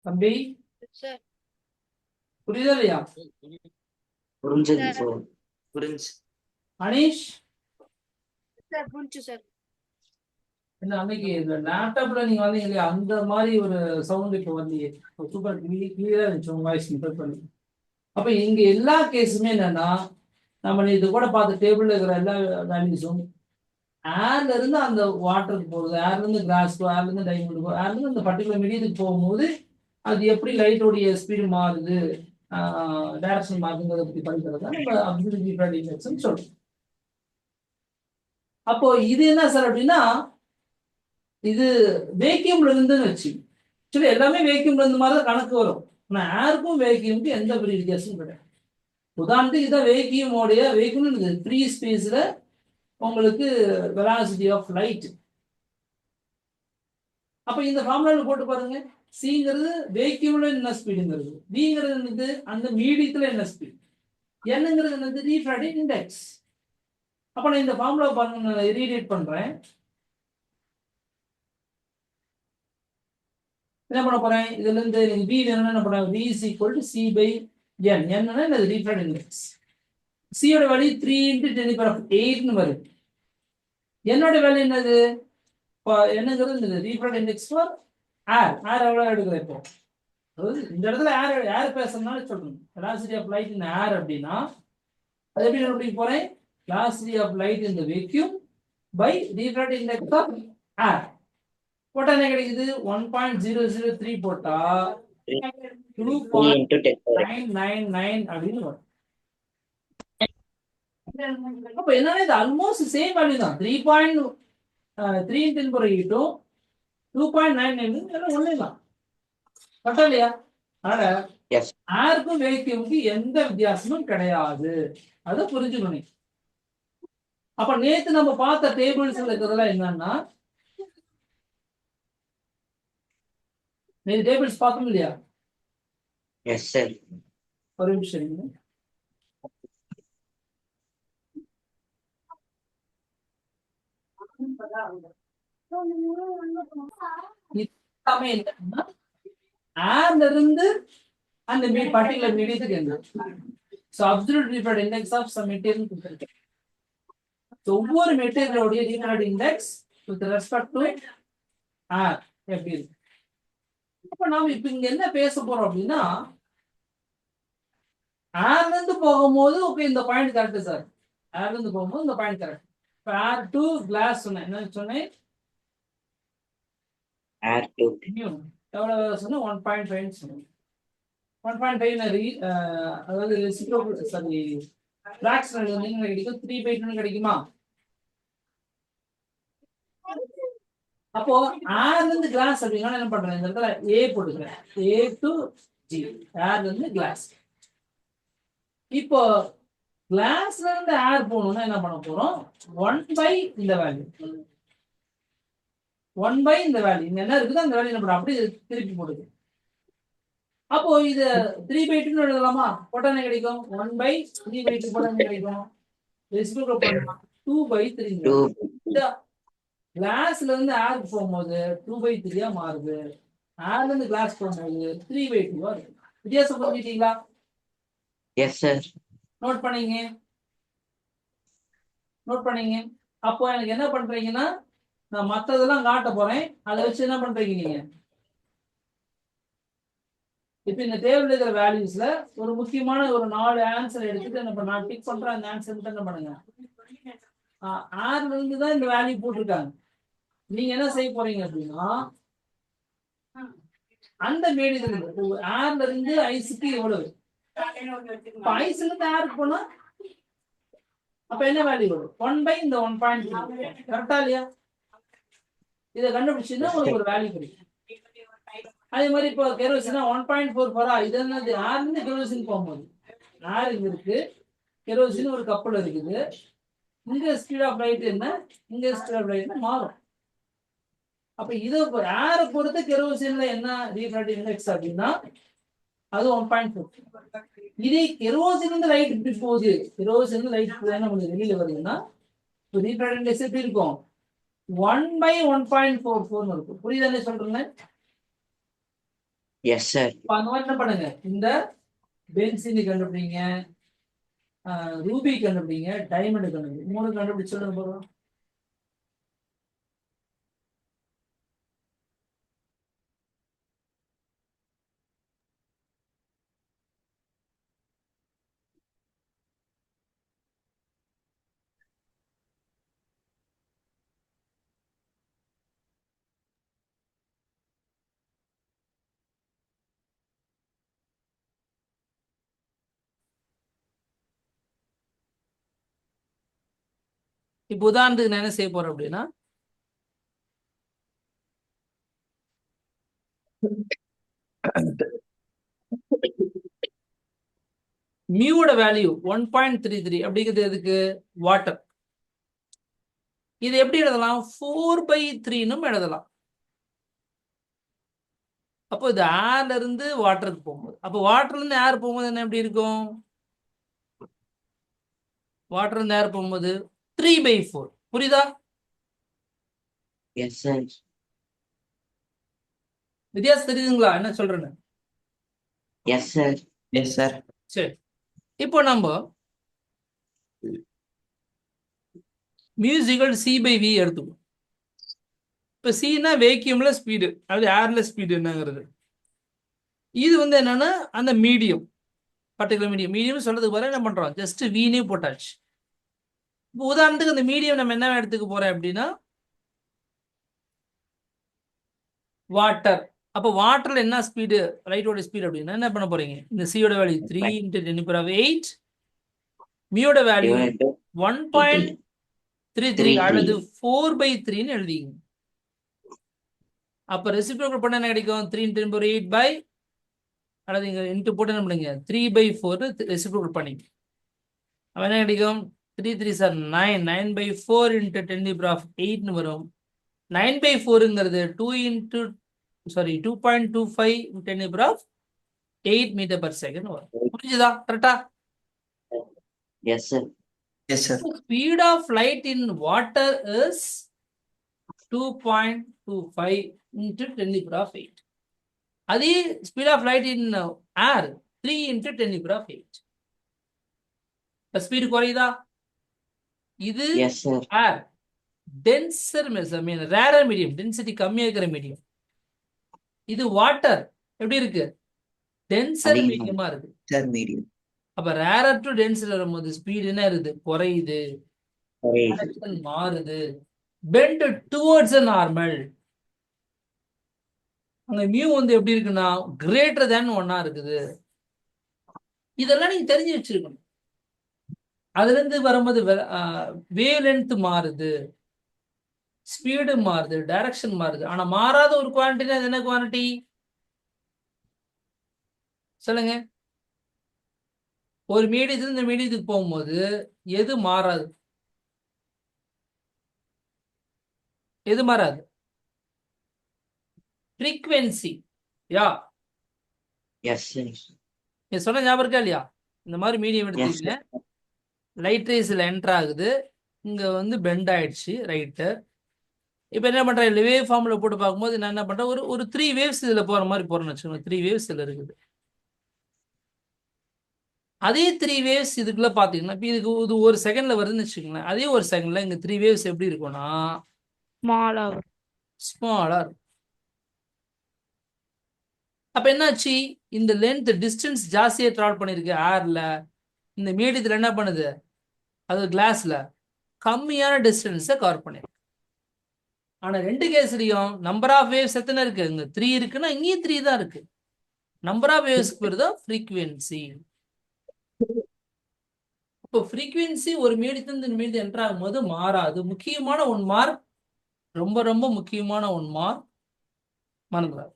தம்பி புரியுதா இல்லையா? அனீஷ் இல்ல, அன்னைக்கு லேப்டாப்ல நீங்க வந்தீங்க இல்லையா, அந்த மாதிரி ஒரு சவுண்ட் இப்போ வந்து சூப்பர் கிளியரா இருந்துச்சு உங்க வாய்ஸ் பண்ணி. அப்ப இங்க எல்லா கேஸுமே என்னன்னா, நம்ம இது கூட பார்த்த டேபிள்ல இருக்கிற எல்லா வேல்யூஸும் ஏர்ல இருந்து அந்த வாட்டருக்கு போகுது, ஏர்ல இருந்து கிராஸ்க்கோ, ஏர்ல இருந்து டைமண்டுக்கோ, ஏர்ல இருந்து அந்த பர்டிகுலர் மீடியத்துக்கு போகும்போது அது எப்படி லைட்டோடைய ஸ்பீடு மாறுது, டைரக்ஷன் மாறுதுங்கிறத பத்தி படிக்கிறது தான் நம்ம அப்சல்யூட் இண்டெக்ஸ்னு சொல்றோம். அப்போ இது என்ன சார் அப்படின்னா, இது வேக்யூம்ல இருந்துன்னு வச்சு சரி, எல்லாமே வேக்யூம்ல இருந்து மாதிரி தான் கணக்கு வரும். ஆனா ஏருக்கும் வேக்யூமுக்கும் எந்த பெரிய வித்தியாசமும் கிடையாது. உதாரணத்துக்கு இதான் வேக்யூம்னு ஃப்ரீ ஸ்பேஸ்ல உங்களுக்கு வெலாசிட்டி ஆஃப் லைட். அப்ப இந்த ஃபார்முலால போட்டு பாருங்க. சிங்கிறது வேக்யூம்ல என்ன ஸ்பீடுங்கிறது, விங்கிறது என்னது அந்த மீடியத்துல என்ன ஸ்பீட், என்னங்கிறது என்னது ரீஃப்ராக்டிவ் இண்டெக்ஸ். அப்ப நான் இந்த ஃபார்முலா பாருங்க, நான் ரீரீட் பண்றேன். என்ன பண்ண போறேன், இதுல இருந்து v என்ன பண்ண, v is equal to c by n. என்னன்னா இது ரீஃப்ராக்டிவ் இண்டெக்ஸ். c யோட வேல்யூ 3 × 10⁸ ன்னு வருது. என்னோட வேல்யூ என்னது, என்னங்கிறது இந்த refractive index for air. Air எவ்வளவு எடுக்கிறேன் இப்போ, அதாவது இந்த இடத்துல ஏர் பேசுறதுனால சொல்றேன். Velocity of light in air அப்படின்னா அது எப்படி கண்டுபிடிக்க போறேன், velocity of light in the vacuum by refractive index of air. போட்டா என்ன கிடைக்குது, 1.003 போட்டா 2.999 அப்படின்னு வரும். அப்ப என்னன்னா இது ஆல்மோஸ்ட் சேம் வேல்யூ தான். 3.3 × 10⁸ 2.99 ஒண்ணே தான். கரெக்டா இல்லையா? அதனால ஏருக்கும் வேக்யூமுக்கு எந்த வித்தியாசமும் கிடையாது. அதை புரிஞ்சுக்கணும். அப்ப நேத்து நம்ம பார்த்த டேபிள்ஸ் இருக்கிறதெல்லாம் என்னன்னா, நேத்து டேபிள்ஸ் பார்த்தோம் இல்லையா? Yes sir. ஒரு நிமிஷம். ஏர்ல இருந்து அந்த பர்டிகுலர் மீடியத்துக்கு என்ன, so absolute refractive index of some material கொடுத்திருக்கேன். ஒவ்வொரு மெட்டீரியலோட refractive index with respect to air எப்படி இருக்கு. அப்ப நாம இப்ப இங்க என்ன பேச போறோம் அப்படின்னா, ஏர்ல இருந்து போகும்போது ஓகே இந்த பாயிண்ட் கரெக்ட் சார், ஏர்ல இருந்து போகும்போது இந்த பாயிண்ட் கரெக்ட். இப்ப ஏர் டு கிளாஸ் சொன்னேன், என்ன சொன்னேன், ஏர் டு எவ்வளவு சொன்னேன், 1.5 சொன்னேன். 1.5 அதாவது ரெசிப்ரோக்கல் சாரி ஃபிராக்ஷனல் வந்து என்ன கிடைக்கும், 3/2 கிடைக்குமா? அப்போ ஏர்ல இருந்து கிளாஸ் அப்படின்னா என்ன பண்றேன், இந்த இடத்துல a போட்டுக்கிறேன், a to g, ஏர்ல இருந்து கிளாஸ். இப்போ கிளாஸ்ல இருந்து ஏர் போகணும்னா என்ன பண்ண போறோம், 1/, இந்த வேல்யூ 1/, இந்த வேல்யூ இங்க என்ன இருக்குது அந்த வேல்யூ என்ன பண்றோம், அப்படியே திருப்பி போடுது. அப்போ இது 3/2 எழுதலாமா? போட்டா என்ன கிடைக்கும், 1/3/2 போட்டா என்ன கிடைக்கும், ரெசிப்ரோக்கல் பண்ணா 2/3. கிளாஸ்ல இருந்து ஏர் போகும்போது 2/3 மாறுது, ஏர்ல இருந்து கிளாஸ் போகும்போது 3/2 இருக்கு. வித்தியாசம் புரிஞ்சுட்டீங்களா? Yes sir. நோட் பண்ணீங்க. அப்போ எனக்கு என்ன பண்றீங்கன்னா, நான் மத்ததெல்லாம் காட்ட போறேன், அதை வச்சு என்ன பண்றீங்க நீங்க, இப்ப இந்த டேபிள் இருக்கிற வேல்யூஸ்ல ஒரு முக்கியமான ஒரு 4 ஆன்சர் எடுத்துட்டு என்ன பண்ண, நான் டிக் பண்றேன், அந்த ஆன்சர் என்ன பண்ணுங்க, ஏர்ல இருந்து தான் இந்த வேல்யூ போட்டிருக்காங்க. நீங்க என்ன செய்ய போறீங்க அப்படின்னா, அந்த மீடியத்துல ஏர்ல இருந்து ஐஸுக்கு எவ்வளவு, ஐஸ்ல இருந்து ஏருக்கு போனா அப்ப என்ன வேல்யூ வரும், 1/, இந்த 1.3. கரெக்டா இல்லையா? இதை கண்டுபிடிச்சுன்னா உங்களுக்கு ஒரு வேல்யூ கிடைக்கும். அதே மாதிரி இப்போ கெரோசினா 1.44, இது என்னது, ஏர்ல இருந்து கெரோசின் போகும்போது ஏர் இங்க இருக்கு, கெரோசின் ஒரு கப்பல் இருக்குது, இங்க ஸ்பீட் ஆஃப் லைட் என்ன, இங்க ஸ்பீட் ஆஃப் லைட் மாறும். அப்ப இதை ஏரை பொறுத்து கெரோசின்ல என்ன ரீஃப்ராக்டிவ் இண்டெக்ஸ் அப்படின்னா அது 1.4. இதே கெரோசின் இருந்து லைட் இப்படி போகுது, கெரோசின் லைட் நமக்கு வெளியில வருதுன்னா ரீஃப்ராக்டிவ் இண்டெக்ஸ் எப்படி இருக்கும், 1/1.44 இருக்கும். புரியுதானே சொல்றேன்? Yes, sir. அந்த மாதிரி என்ன பண்ணுங்க, இந்த பென்சின் கண்டுபிடிங்க, ரூபி கண்டுபிடிங்க, டைமண்ட் கண்டுபிடிங்க. 3 கண்டுபிடிச்சு சொல்லுங்க போதும். இப்போ உதாரணத்துக்கு நான் என்ன செய்ய போறேன் அப்படின்னா, மியூட வேல்யூ 1.33 அப்படிங்கிறது எதுக்கு? வாட்டர். இது எப்படி எழுதலாம்? 4/3 எழுதலாம். அப்போ இது ஏர்ல இருந்து வாட்டருக்கு போகும்போது, அப்போ வாட்டர்ல இருந்து ஏர் போகும்போது என்ன எப்படி இருக்கும்? வாட்டர் இருந்து ஏர் போகும்போது 3/4. புரியுதா? Yes, sir. வித்தியாசம் தெரியுதுங்களா என்ன சொல்றேன்னு? Yes, sir. Yes, sir. சரி, இப்போ நம்ம மியூசிக்கல் C/V எடுத்துக்கணும். இப்போ சின்னா வேக்யூம்ல ஸ்பீடு, அது ஏர்ல ஸ்பீடு என்னங்கிறது. இது வந்து என்னன்னா அந்த மீடியம், பர்டிகுலர் மீடியம் சொல்றதுக்கு போற என்ன பண்றோம், ஜஸ்ட் வீனே போட்டாச்சு. இப்போ உதாரணத்துக்கு அந்த மீடியம் நம்ம என்ன எடுத்துக்க போறோம் அப்படின்னா வாட்டர். அப்போ வாட்டர்ல என்ன ஸ்பீடு, லைட்டோட ஸ்பீடு அப்படின்னா என்ன பண்ண போறீங்க, இந்த சியோட வேல்யூ 3 × 10⁸, மியோட வேல்யூ 1.33 அல்லது 4/3 எழுதிங்க. அப்ப ரெசிப்ரோக்கல் பண்ண என்ன கிடைக்கும்? 3 × 10⁸ அல்லது இங்க இன்ட்டு போட்டு என்ன பண்ணுங்க 3/4 ரெசிப்ரோக்கல் பண்ணிங்க. அப்ப என்ன கிடைக்கும்? 3 3s are 9, 9/4 × 10⁸ வரும். 9/4ங்கிறது 2.25 × 10⁸ மீட்டர்/செகண்ட் வரும். புரிஞ்சுதா? கரெக்டா? Yes, sir. Yes, sir. Speed of light in water is 2.25 × 10⁸. அதே speed of light in air 3 × 10⁸. Speed குறையுதா? இது Yes, sir. Air denser mean rarer medium, density கம்மியா இருக்கிற மீடியம். இது வாட்டர் எப்படி இருக்கு? டென்சர் மீடியமா இருக்கு. Medium. அப்ப ரேரர் டு டென்சர் வரும்போது ஸ்பீடு என்ன இருக்குது? குறையுது, மாறுது, பெண்ட் டுவர்ட்ஸ் நார்மல். அங்க மியூ வந்து எப்படி இருக்குன்னா கிரேட்டர் தேன் 1 இருக்குது. இதெல்லாம் நீங்க தெரிஞ்சு வச்சிருக்கணும். அதுல இருந்து வரும்போது வேவ் லென்த் மாறுது, ஸ்பீடு மாறுது, டைரக்ஷன் மாறுது. ஆனா மாறாத ஒரு குவான்டிட்டி, அது என்ன குவான்டிட்டி சொல்லுங்க? ஒரு மீடியத்துல இந்த மீடியத்துக்கு போகும்போது எது மாறாது? எது மாறாது? ஃப்ரீக்வென்சி. யா Yes, sir. நீ சொன்ன ஞாபகம் இருக்கா இல்லையா? இந்த மாதிரி மீடியம் எடுத்தீங்க, லைட் ரேஸ்ல என்டர் ஆகுது, இங்க வந்து பெண்ட் ஆயிடுச்சு ரைட்டு. இப்போ என்ன பண்றேன், வேவ் ஃபார்ம்ல போட்டு பார்க்கும்போது நான் என்ன பண்றேன், ஒரு 3 வேவ்ஸ் இதுல போற மாதிரி போறேன்னு வச்சுக்கோங்க. 3 வேவ்ஸ் இதுல இருக்குது. அதே 3 வேவ்ஸ் இதுக்குள்ள பாத்தீங்கன்னா, இப்போ இதுக்கு இது ஒரு செகண்ட்ல வருதுன்னு வச்சுக்கோங்களேன். அதே ஒரு செகண்ட்ல இங்க 3 வேவ்ஸ் எப்படி இருக்கும்னா ஸ்மாலா. அப்ப என்னாச்சு, இந்த லென்த் டிஸ்டன்ஸ் ஜாஸ்தியா டிராவல் பண்ணிருக்கு ஏர்ல. இந்த மீடியத்துல என்ன பண்ணுது, அது கிளாஸ்ல கம்மியான டிஸ்டன்ஸை கவர் பண்ணிருக்கு. ஆனா 2 கேஸ்லயும் நம்பர் ஆஃப் வேவ்ஸ் எத்தனை இருக்கு? இங்க 3 இருக்குன்னா இங்கேயும் 3 தான் இருக்கு. நம்பர் ஆஃப் வேவ்ஸ்க்கு பேர் தான் ஃப்ரீக்வென்சி. இப்போ ஃப்ரீக்வென்சி ஒரு மீடியத்துல இந்த மீடியத்தை என்டர் ஆகும்போது மாறாது. முக்கியமான 1 மார்க், ரொம்ப ரொம்ப முக்கியமான 1 மார்க் மறந்துடாது.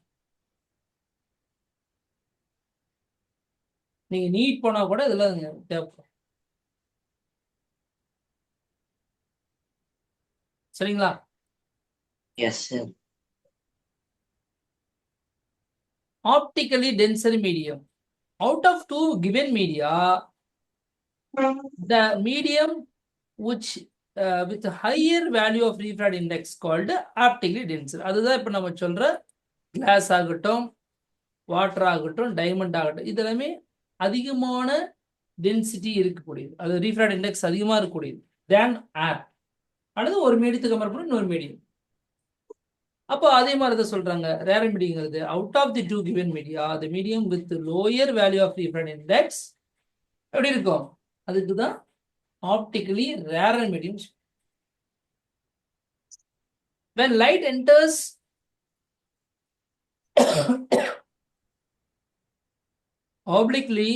நீங்க நீட் போனா கூட இதெல்லாம் தேவைப்படும். சரிங்களா? Yes, sir. Optically denser medium. Out of 2 given media, the medium which with a higher value of refractive index called optically denser. அதுதான் இப்ப நம்ம சொல்ற கிளாஸ் ஆகட்டும், வாட்டர் ஆகட்டும், டைமண்ட் ஆகட்டும், இது எல்லாமே அதிகமான டென்சிட்டி இருக்கக்கூடியது, அது ரீஃப்ராக்ட் இண்டெக்ஸ் அதிகமாக இருக்கக்கூடியது தேன் ஏர், அல்லது ஒரு மீடியத்துக்கு கம்பேர் பண்ணி இன்னொரு மீடியம். அப்போ அதே மாதிரி தான் சொல்றாங்க, ரேர் மீடியங்கிறது out of the two given media the medium with lower value of refract index எப்படி இருக்கும், அதுக்கு தான் optically rare medium. when light enters obliquely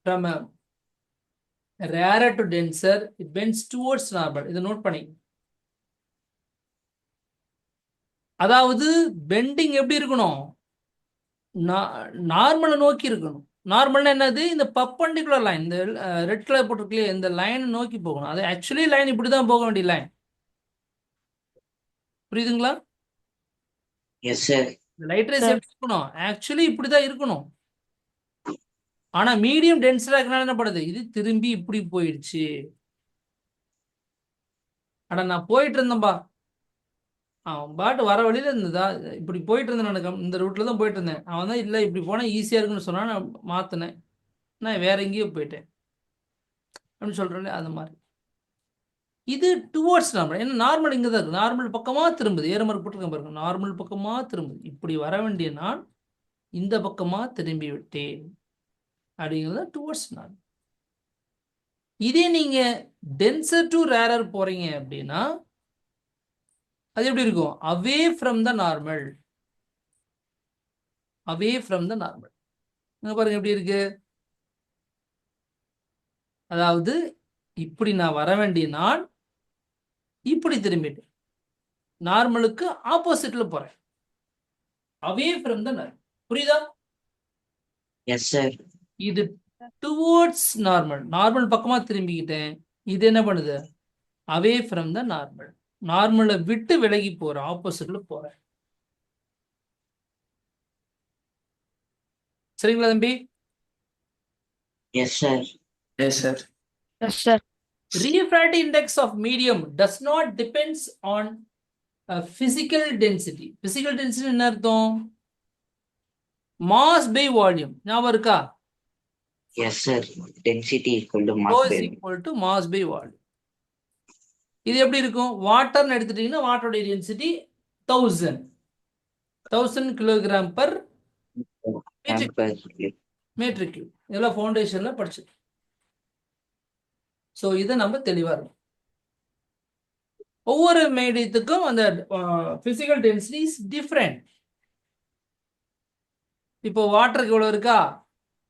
from a rarer to denser, it bends towards normal. இதை note பண்ணி, அதாவது bending எப்படி இருக்கணும், நார்மலை நோக்கி இருக்கணும். நார்மல்னா என்னது, இந்த பர்பெண்டிகுலர் லைன், இந்த ரெட் கலர் போட்டிருக்கலையே இந்த லைன் நோக்கி போகணும். அது ஆக்சுவலி லைன் இப்படி தான் போக வேண்டிய லைன். புரியுதுங்களா? Yes sir. லைட் ரேஸ் எப்படி இருக்கணும், ஆக்சுவலி இப்படிதான் இருக்கணும். ஆனா மீடியம் டென்சரா இருக்கனால என்ன பண்ணுது, இது திரும்பி இப்படி போயிடுச்சு. ஆனா நான் போயிட்டு இருந்தேன்பா, அவன் பாட்டு வர வழியில இருந்ததா, இப்படி போயிட்டு இருந்தேன், நான் இந்த ரூட்ல தான் போயிட்டு இருந்தேன். அவன் தான் இல்லை இப்படி போனா ஈஸியா இருக்குன்னு சொன்னா, நான் மாத்தினேன், நான் வேற எங்கேயோ போயிட்டேன் அப்படின்னு சொல்றேன். அது மாதிரி இது டுவோர்ட்ஸ் நார்மல். ஏன்னா நார்மல் இங்கே தான் இருக்கு, நார்மல் பக்கமா திரும்புது. ஏறுமாறு போட்டிருக்கேன் பாருங்க, நார்மல் பக்கமா திரும்புது. இப்படி வர வேண்டிய நான் இந்த பக்கமா திரும்பி விட்டேன் அப்படிங்கிறது டுவோர்ட்ஸ் நார்மல். இதே நீங்க டென்சர் டு ரேரர் போறீங்க அப்படின்னா அது எப்படி இருக்கும், away from the normal, away from the normal. பாருங்க எப்படி இருக்கு, அதாவது இப்படி நான் வர வேண்டிய நான் இப்படி திரும்பிட்டு நார்மலுக்கு ஆப்போசிட்ல போறேன், அவே ஃப்ரம் த நார்மல். புரியுதா? Yes sir. இது டுவோர்ட்ஸ் நார்மல், நார்மல் பக்கமா திரும்பிக்கிட்டேன். இது என்ன பண்ணுது, அவே ஃப்ரம் த நார்மல், நார்மலை விட்டு விலகி போறேன், ஆப்போசிட்ல போறேன். சரிங்களா தம்பி? Yes sir. Yes sir. Yes, sir. Refractive index of medium does not depends on physical density. Physical density என்ன அர்த்தம், mass by volume. ஞாபகம் இருக்கா? Yes sir. Density equal to Rho is equal to mass by volume. இது எப்படி இருக்கும், வாட்டர்னு எடுத்துட்டீங்கன்னா வாட்டரோட density 1000 kilogram per metre cube. இதெல்லாம் ஃபவுண்டேஷன்ல படிச்சு. ஸோ இதை நம்ம தெளிவா இருக்கும். ஒவ்வொரு மீடியத்துக்கும் அந்த பிசிக்கல் டென்சிட்டி இஸ் டிஃப்ரெண்ட். இப்போ வாட்டருக்கு இவ்வளோ இருக்கா,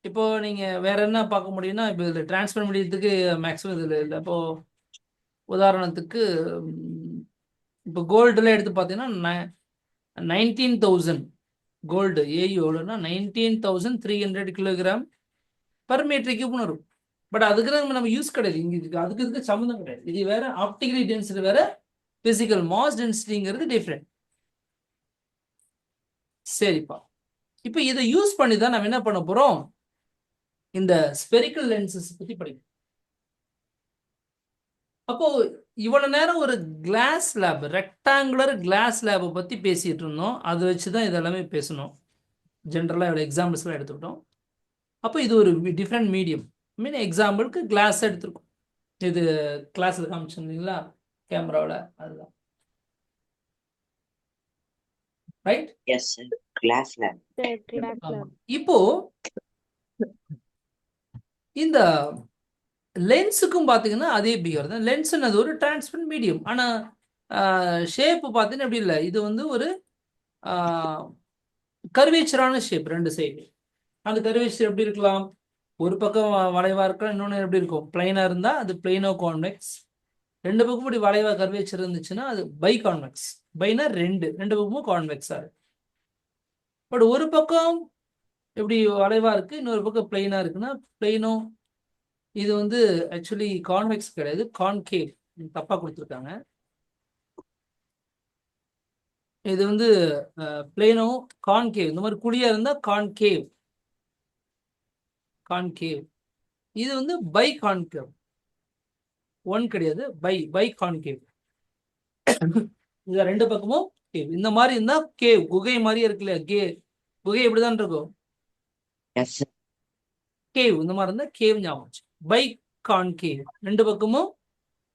இப்போ நீங்க வேற என்ன பார்க்க முடியும்னா, இப்போ இதில் டிரான்ஸ்பர் மீடியத்துக்கு மேக்ஸிமம் இதில் இல்லை. இப்போ உதாரணத்துக்கு இப்போ கோல்டுல எடுத்து பார்த்தீங்கன்னா 19,000 கோல்டு ஏயு எவ்வளோன்னா 19,300 கிலோகிராம் பர் மீட்டர் கியூப்னு இருக்கும். பட் அதுக்கு நம்ம யூஸ் கிடையாது இங்கே, அதுக்கு இதுக்கு சம்மந்தம் கிடையாது. இது வேற, ஆப்டிகலி டென்சிட்டி வேற, பிசிக்கல் மாஸ் டென்சிட்டிங்கிறது டிஃப்ரெண்ட். சரிப்பா, இப்போ இதை யூஸ் பண்ணி தான் நம்ம என்ன பண்ண போறோம், இந்த ஸ்பெரிக்கல் லென்சஸ் பத்தி படிக்கணும். அப்போ இவ்வளவு நேரம் ஒரு கிளாஸ் லேப், ரெக்டாங்குலர் கிளாஸ் லேபை பத்தி பேசிட்டு இருந்தோம். அதை வச்சுதான் இதெல்லாமே பேசணும். ஜென்ரலா இவ்வளவு எக்ஸாம்பிள்ஸ் எல்லாம் எடுத்துக்கிட்டோம். அப்போ இது ஒரு டிஃப்ரெண்ட் மீடியம். மீன் எக்ஸாம்பிளுக்கு கிளாஸ் எடுத்துருக்கோம். இது கிளாஸ்ல காமிச்சிருந்தீங்களா கேமராவில், அதுதான் right. Yes sir. Glass lab. இப்போ இந்த லென்ஸுக்கும் பார்த்தீங்கன்னா அதே பிஹேவியர் தான். லென்ஸ்னது ஒரு டிரான்ஸ்பரண்ட் மீடியம். ஆனால் ஷேப்பு பார்த்தீங்கன்னா எப்படி இல்லை, இது வந்து ஒரு கர்வேச்சரான ஷேப், ரெண்டு சைடு. அந்த கர்வேச்சர் எப்படி இருக்கலாம், ஒரு பக்கம் வளைவா இருக்கலாம், இன்னொன்று எப்படி இருக்கும், பிளைனா இருந்தா அது பிளைனோ கான்வெக்ஸ். ரெண்டு பக்கம் இப்படி வளைவா கர்வேச்சர் இருந்துச்சுன்னா அது பை கான்வெக்ஸ். பைனா ரெண்டு பக்கமும் கான்வெக்ஸா இருக்கு. பட் ஒரு பக்கம் எப்படி வளைவா இருக்கு, இன்னொரு பக்கம் பிளைனா இருக்குன்னா பிளைனோ. இது வந்து ஆக்சுவலி கான்வெக்ஸ் கிடையாது, கான்கேவ். தப்பா கொடுத்துருக்காங்க. இது வந்து பிளைனோ கான்கேவ். இந்த மாதிரி குழியா இருந்தா கான்கேவ். கான்கேவ். இது வந்து பை கான்கேவ், ஒன் கிடையாது, பை கான்கேவ். இது ரெண்டு பக்கமும் கேவ். இந்த மாதிரி இருந்தா கேவ், குகை மாதிரியே இருக்குல்ல, குகை இப்படிதான் இருக்கும். Yes sir. கேவ் இந்த மாதிரி இருந்தா கேவ் ஞாபகம். பை கான்கேவ், ரெண்டு பக்கமும்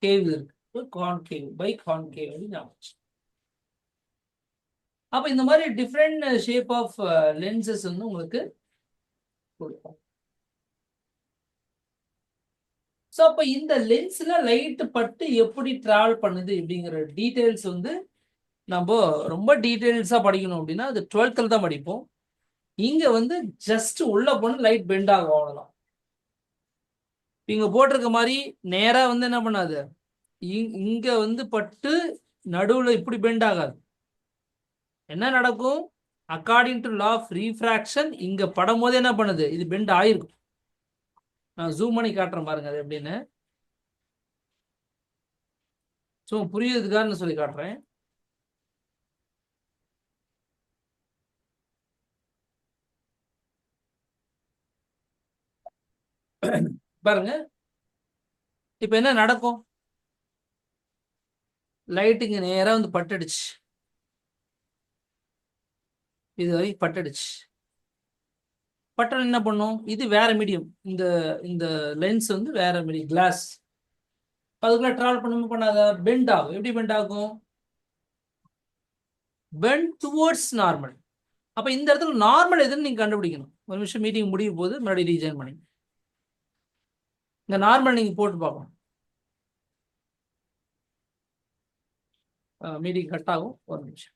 கேவ் இருக்கு, கான்கேவ், பை கான்கேவ் ஞாபகம். அப்ப இந்த மாதிரி டிஃப்ரெண்ட் ஷேப் ஆஃப் லென்சஸ் வந்து உங்களுக்கு கொடுக்கும். ஸோ அப்போ இந்த லென்ஸ்ல லைட் பட்டு எப்படி டிராவல் பண்ணுது அப்படிங்கிற டீட்டெயில்ஸ் வந்து நம்ம ரொம்ப டீட்டெயில்ஸா படிக்கணும் அப்படின்னா அது 12th தான் படிப்போம். இங்க வந்து ஜஸ்ட் உள்ள போன லைட் பெண்ட் ஆகும், அவ்வளவுதான். இங்க போட்டிருக்க மாதிரி நேரா வந்து என்ன பண்ணாது, இங்க வந்து பட்டு நடுவுல இப்படி பெண்ட் ஆகாது. என்ன நடக்கும், according to law of refraction இங்க படும் போது என்ன பண்ணுது, இது பெண்ட் ஆயிருக்கும். நான் ஜூம் பண்ணி காட்டுறேன் பாருங்க அது எப்படின்னு. ஸோ புரியுறதுக்காக சொல்லி காட்டுறேன். பாருங்க இப்ப என்ன நடக்கும், லைட்டுங்க நேரா வந்து பட்டுடுச்சு, இது வரைக்கும் பட்டுடுச்சு. பட்டன் என்ன பண்ணும், இது வேற மீடியம், இந்த இந்த லென்ஸ் வந்து வேற மீடியம் கிளாஸ், அதுக்குள்ள டிராவல் பண்ணாத பெண்ட் ஆகும். எப்படி பெண்ட் ஆகும், பெண்ட் டுவோர்ட்ஸ் நார்மல். அப்ப இந்த இடத்துல நார்மல் எதுன்னு நீங்க கண்டுபிடிக்கணும். ஒரு நிமிஷம் மீட்டிங் முடியும் போது மறுபடியும் ரீஜாயின் பண்ணி இந்த நார்மல் நீங்க போட்டு பார்க்கணும். மீட்டிங் கட் ஆகும், ஒரு நிமிஷம்.